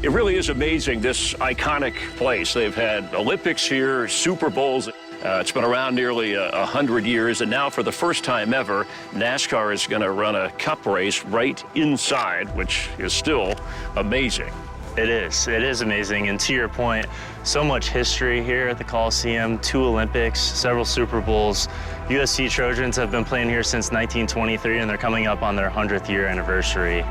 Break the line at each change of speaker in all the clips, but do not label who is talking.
It really is amazing, this iconic place. They've had Olympics here, Super Bowls. It's been around nearly 100 years, and now for the first time ever, NASCAR is going to run a cup race right inside, which is still amazing.
It is amazing, and to your point, so much history here at the Coliseum, 2 Olympics, several Super Bowls. USC Trojans have been playing here since 1923, and they're coming up on their 100th year anniversary.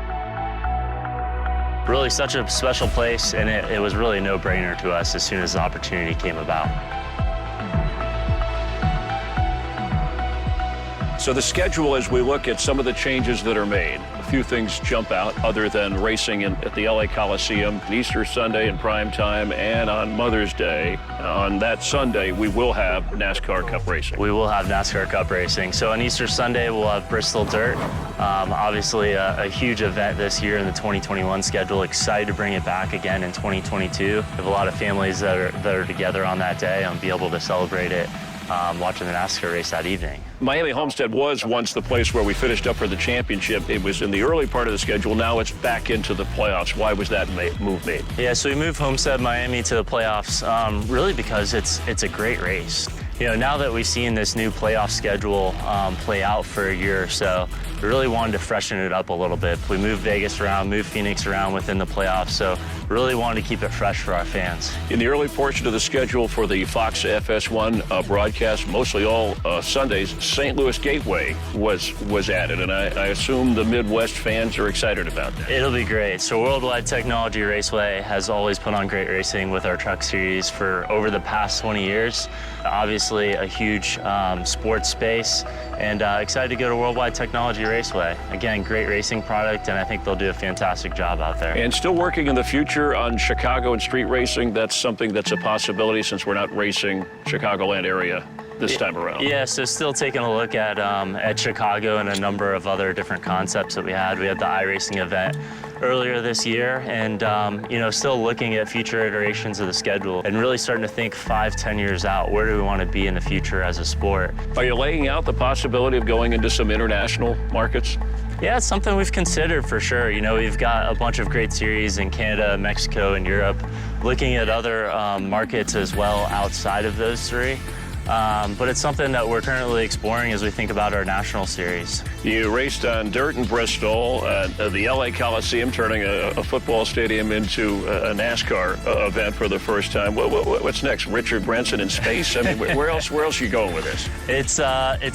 Really such a special place, and it was really a no-brainer to us as soon as the opportunity came about.
So the schedule, as we look at some of the changes that are made, a few things jump out other than racing at the LA Coliseum, Easter Sunday in prime time, and on Mother's Day. On that Sunday, we will have NASCAR Cup racing.
We will have NASCAR Cup racing. So on Easter Sunday, we'll have Bristol Dirt. Obviously a huge event this year in the 2021 schedule. Excited to bring it back again in 2022. We have a lot of families that are together on that day and be able to celebrate it watching the NASCAR race that evening.
Miami Homestead was once the place where we finished up for the championship. It was in the early part of the schedule. Now it's back into the playoffs. Why was that move made?
Yeah, so we moved Homestead Miami to the playoffs really because it's a great race. You know, now that we've seen this new playoff schedule play out for a year or so, we really wanted to freshen it up a little bit. We moved Vegas around, moved Phoenix around within the playoffs, so really wanted to keep it fresh for our fans.
In the early portion of the schedule for the Fox FS1 broadcast, mostly all Sundays, St. Louis Gateway was added, and I assume the Midwest fans are excited about that.
It'll be great. So Worldwide Technology Raceway has always put on great racing with our truck series for over the past 20 years. Obviously a huge sports space, and excited to go to Worldwide Technology Raceway. Again, great racing product, and I think they'll do a fantastic job out there.
And still working in the future on Chicago and street racing. That's something that's a possibility since we're not racing Chicagoland area this time around.
Yeah, so still taking a look at Chicago and a number of other different concepts that we had. We had the iRacing event earlier this year, and you know, still looking at future iterations of the schedule and really starting to think 5-10 years out. Where do we want to be in the future as a sport?
Are you laying out the possibility of going into some international markets?
Yeah, it's something we've considered for sure. You know, we've got a bunch of great series in Canada, Mexico, and Europe. Looking at other markets as well outside of those 3. But it's something that we're currently exploring as we think about our national series.
You raced on dirt in Bristol, the LA Coliseum, turning a football stadium into a NASCAR event for the first time. What's next? Richard Branson in space? I mean, where else are you going with this?
It's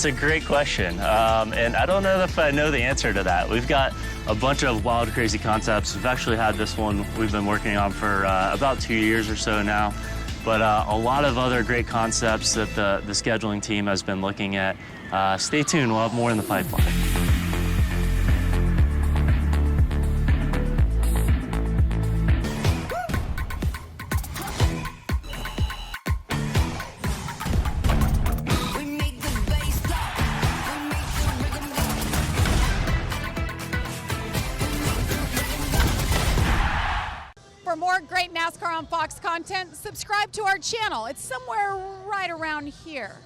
a great question, and I don't know if I know the answer to that. We've got a bunch of wild, crazy concepts. We've actually had this one we've been working on for about 2 years or so now. But a lot of other great concepts that the scheduling team has been looking at. Stay tuned, we'll have more in the pipeline.
For more great NASCAR on Fox content, subscribe to our channel. It's somewhere right around here.